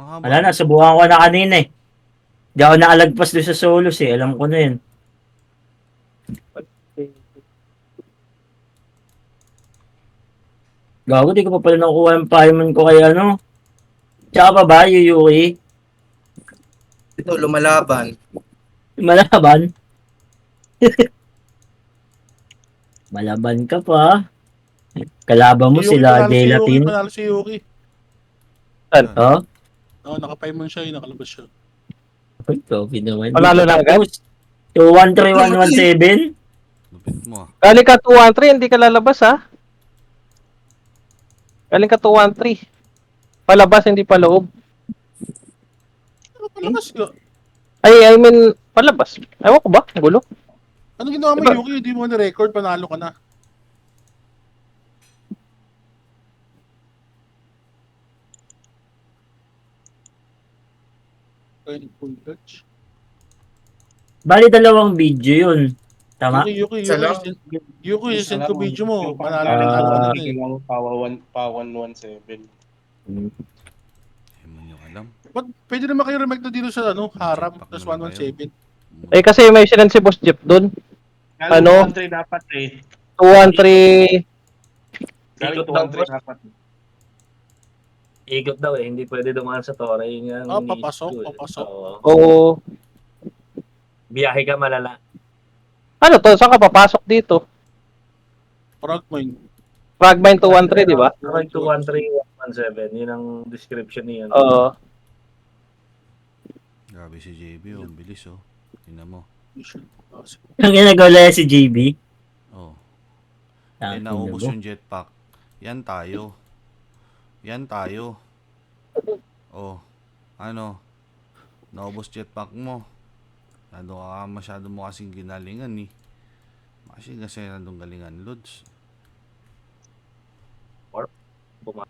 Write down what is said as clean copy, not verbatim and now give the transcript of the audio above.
Ang haba Wala na, nun. subukan ko na kanina eh. Di ako nakalagpas doon sa solos eh. Alam ko na yun. Gago, di ko pa pala nakukuha yung fireman ko kay ano. Tsaka pa ba, Yuyuki? Ito, lumalaban. Malaban? Malaban ka pa. Kalaban mo Si Yuki, sila, panalo si Yuki, Gelatin. panalo si Yuki. Saan? Yan. Oh? Oo, naka-5 siya, nakalabas siya. Uy, Kobe naman. Panalo na agad? 213-117? Lupit mo ah. Galing ka 213, hindi ka lalabas ha. Galing ka 213. Palabas, hindi pa loob. Ano palakas ka? I mean, palabas. Ewan ko ba? Gulo. Ano ginawa mo, Diba? Yuki? Hindi mo na-record, panalo ka na. Ayun, full touch. Bali, dalawang video yun. Tama? Yuki, Isa lang. Yuki, send ko video mo. Yung Panalo ka na hindi eh. lang pa 117. Hindi mo nyo alam. Ba't pwede naman kayo remake na dito sa ano, harap, Checkpack tas naman 117. Eh kasi may sinan si Boss Jeff doon. Ano? 213 dapat eh. 213. Galing Ikot daw, 213 dapat. Ikot daw eh, hindi pwede dumaan sa tore. Yun nga ang Papasok, iniisip ko eh. papasok. Oo. Oo. Biyahe ka malala. Ano to? Saan ka papasok dito? Frogmine. Fragmine 213, di ba? Like 213-117, yun ang description niya. Oo. Grabe si JB oh. Ang bilis oh. Tingnan mo. Ang ginagawa si JB. Oh. Ah, Eh, naubos tingnan mo. yung jetpack. Yan tayo. Yan tayo. Oh. Ano? Naubos jetpack mo. Masyado mo kasing ginalingan eh. Kasi nandong galingan, Lods. Buma-